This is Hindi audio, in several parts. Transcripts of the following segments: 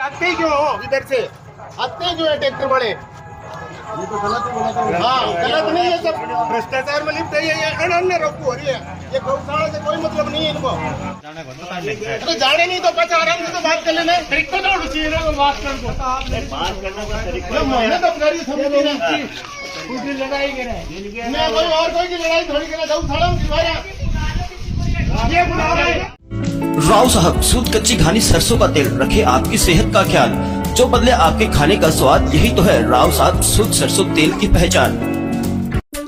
आते ही क्यों हो इधर से, आते ही क्यों है ट्रैक्टर बड़े? ये तो गलत है। हाँ गलत नहीं है, सब भ्रष्टाचार में लिप्त है। ये अनन्य रोकू हो रही है, ये गौशाला से कोई मतलब नहीं है इनको। तो जाने नहीं तो बचा आराम से तो बात कर लेना, तरीका तो होना चाहिए ना बात करना का तरीका। मैंने तो करी समझी नहीं, दूसरी लड़ाई करे मैं कोई और कोई की लड़ाई थोड़ी करे, गौशाला में किवाया ये बुला रहे हैं। राव साहब शुद्ध कच्ची घानी सरसों का तेल, रखे आपकी सेहत का ख्याल, जो बदले आपके खाने का स्वाद, यही तो है राव साहब शुद्ध सरसों तेल की पहचान।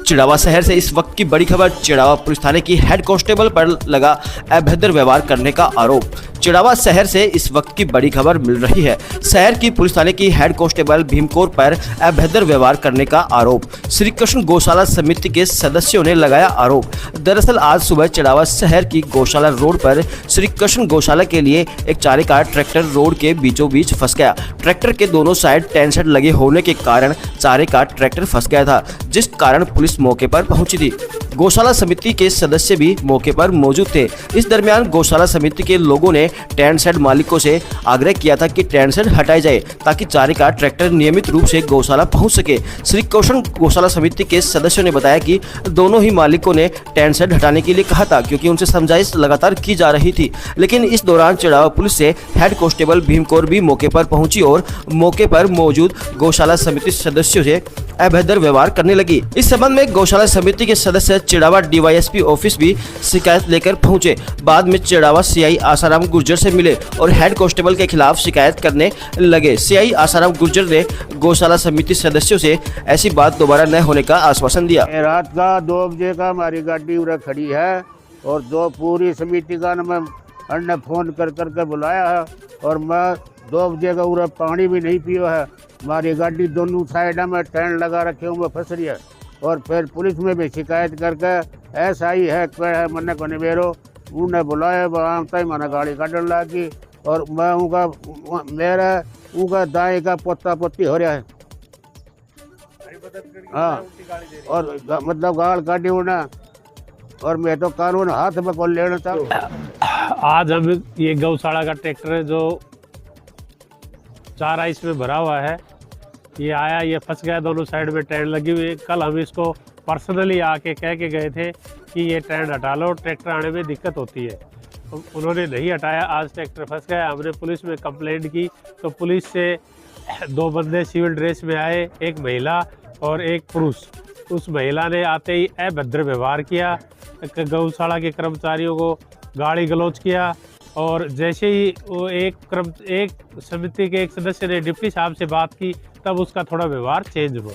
चिड़ावा शहर से इस वक्त की बड़ी खबर। चिड़ावा पुलिस थाने की हेड कांस्टेबल पर लगा अभद्र व्यवहार करने का आरोप। चिड़ावा शहर से इस वक्त की बड़ी खबर मिल रही है। शहर की पुलिस थाने की हेड कांस्टेबल भीमकोर पर अभद्र व्यवहार करने का आरोप। श्री कृष्ण गौशाला समिति के सदस्यों ने लगाया आरोप। दरअसल आज सुबह चिड़ावा शहर की गौशाला रोड पर श्री कृष्ण गौशाला के लिए एक चारे का ट्रैक्टर रोड के बीचों बीच फंस गया। ट्रैक्टर के दोनों साइड टेन शेड लगे होने के कारण चारे का ट्रैक्टर फंस गया था, जिस कारण पुलिस मौके पर पहुंची थी। गौशाला समिति के सदस्य भी मौके पर मौजूद थे। इस दरमियान गौशाला समिति के लोगों ने टेंट शेड मालिकों से आग्रह किया था कि टेंट शेड हटाए जाए ताकि चारे का ट्रैक्टर नियमित रूप से गौशाला पहुंच सके। श्री कृष्ण गौशाला समिति के सदस्यों ने बताया कि दोनों ही मालिकों ने टेंट शेड हटाने के लिए कहा था, क्योंकि उनसे समझाइश लगातार की जा रही थी। लेकिन इस दौरान चिड़ावा पुलिस से हेड कांस्टेबल भीमकोर भी मौके पर पहुंची और मौके पर मौजूद गौशाला समिति सदस्यों से अभद्र व्यवहार करने लगी। इस संबंध में गौशाला समिति के सदस्य चिड़ावा डीवाईएसपी ऑफिस भी शिकायत लेकर पहुंचे। बाद में चिड़ावा सीआई आसाराम गुर्जर से मिले और हेड कांस्टेबल के खिलाफ शिकायत करने लगे। सीआई आसाराम गुर्जर ने गौशाला समिति सदस्यों से ऐसी बात दोबारा न होने का आश्वासन दिया। रात का 2 बजे का हमारी गाड़ी उधर खड़ी है और जो पूरी समिति का मैं फोन कर करके बुलाया है और मैं 2 बजे का उधर पानी भी नहीं पियो है। हमारी गाड़ी दोनों साइड में टेंट लगा रखे हुए फंस रही है और फिर पुलिस में भी शिकायत करके ऐसा ही है मैंने को निबेरो उन्हें बुलाया, वहाँ मैंने गाड़ी काटने लगी और मैं उनका दाएं का पोता पोती हो रहा है। हाँ और मतलब गाल काटी उन्हें और मैं तो कानून हाथ में कौन लेना था। आज हम ये गौशाला का ट्रैक्टर है जो चारा इसमें भरा हुआ है, ये आया, ये फंस गया, दोनों साइड में टेंट लगी हुई है। कल हम इसको पर्सनली आके कह के गए थे कि ये टेंट हटा लो, ट्रैक्टर आने में दिक्कत होती है। उन्होंने नहीं हटाया, आज ट्रैक्टर फंस गया। हमने पुलिस में कंप्लेंट की तो पुलिस से 2 बंदे सिविल ड्रेस में आए, एक महिला और एक पुरुष। उस महिला ने आते ही अभद्र व्यवहार किया, गौशाला के कर्मचारियों को गाली गलौज किया और जैसे ही वो एक समिति के एक सदस्य ने डिप्टी साहब से बात की तब उसका थोड़ा व्यवहार चेंज हुआ।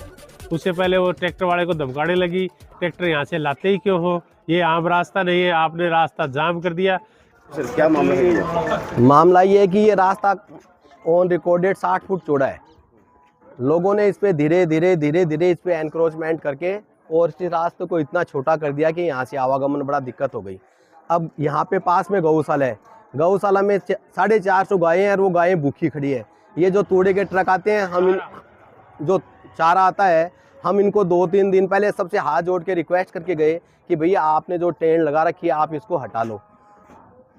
उससे पहले वो ट्रैक्टर वाले को धमकाने लगी, ट्रैक्टर यहाँ से लाते ही क्यों हो, ये आम रास्ता नहीं है, आपने रास्ता जाम कर दिया। सर क्या मामला है? मामला ये है कि ये रास्ता ऑन रिकॉर्डेड 60 फुट चौड़ा है। लोगों ने इस पे धीरे धीरे इस पे एनक्रोचमेंट करके और इस रास्ते को इतना छोटा कर दिया कि यहाँ से आवागमन बड़ा दिक्कत हो गई। अब यहाँ पे पास में गौशाला है, गौशाला में 450 गायें हैं और वो गायें भूखी खड़ी है। ये जो तूड़े के ट्रक आते हैं, जो चारा आता है, हम इनको 2-3 दिन पहले सबसे हाथ जोड़ के रिक्वेस्ट करके गए कि भैया आपने जो टेंट लगा रखी है आप इसको हटा लो,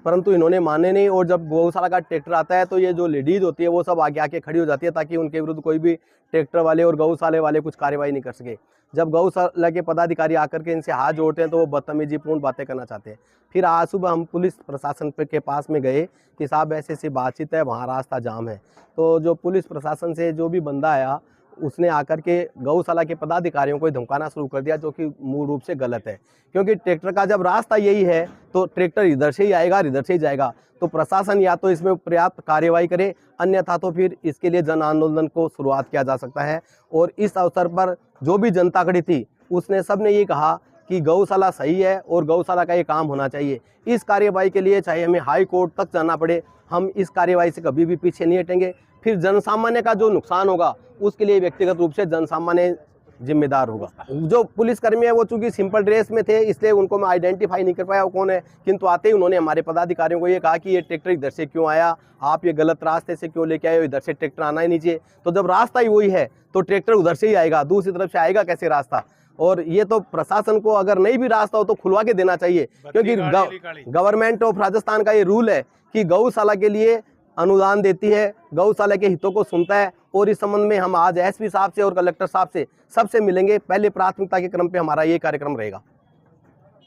परंतु इन्होंने माने नहीं। और जब गौशाला का ट्रैक्टर आता है तो ये जो लेडीज होती है वो सब आगे आके खड़ी हो जाती है ताकि उनके विरुद्ध कोई भी ट्रैक्टर वाले और गौशाले वाले कुछ कार्रवाई नहीं कर सके। जब गौशाला के पदाधिकारी आकर के इनसे हाथ जोड़ते हैं तो वो बदतमीजीपूर्ण बातें करना चाहते हैं। फिर आज सुबह हम पुलिस प्रशासन के पास में गए कि साहब ऐसी बातचीत है, वहाँ रास्ता जाम है। तो जो पुलिस प्रशासन से जो भी बंदा आया उसने आकर के गौशाला के पदाधिकारियों को धमकाना शुरू कर दिया, जो कि मूल रूप से गलत है, क्योंकि ट्रैक्टर का जब रास्ता यही है तो ट्रैक्टर इधर से ही आएगा, इधर से ही जाएगा। तो प्रशासन या तो इसमें पर्याप्त कार्यवाही करे, अन्यथा तो फिर इसके लिए जन आंदोलन को शुरुआत किया जा सकता है। और इस अवसर पर जो भी जनता खड़ी थी उसने सबने ये कहा कि गौशाला सही है और गौशाला का ये काम होना चाहिए। इस कार्यवाही के लिए चाहे हमें हाई कोर्ट तक जाना पड़े, हम इस कार्यवाही से कभी भी पीछे नहीं हटेंगे। फिर जनसामान्य का जो नुकसान होगा उसके लिए व्यक्तिगत रूप से जनसामान्य जिम्मेदार होगा। जो पुलिसकर्मी है वो चूंकि सिंपल ड्रेस में थे इसलिए उनको मैं आइडेंटिफाई नहीं कर पाया वो कौन है, किंतु आते ही उन्होंने हमारे पदाधिकारियों को ये कहा कि ये ट्रैक्टर इधर से क्यों आया, आप ये गलत रास्ते से क्यों लेके आए हो, इधर से ट्रैक्टर आना ही नहीं चाहिए। तो जब रास्ता ही वही है तो ट्रैक्टर उधर से ही आएगा, दूसरी तरफ से आएगा कैसे रास्ता। और ये तो प्रशासन को अगर नहीं भी रास्ता हो तो खुलवा के देना चाहिए, क्योंकि गवर्नमेंट ऑफ राजस्थान का ये रूल है कि गौशाला के लिए अनुदान देती है, गौशाला के हितों को सुनता है। और इस संबंध में हम आज एसपी साहब से और कलेक्टर साहब से सबसे मिलेंगे। पहले प्राथमिकता के क्रम पे हमारा ये कार्यक्रम रहेगा।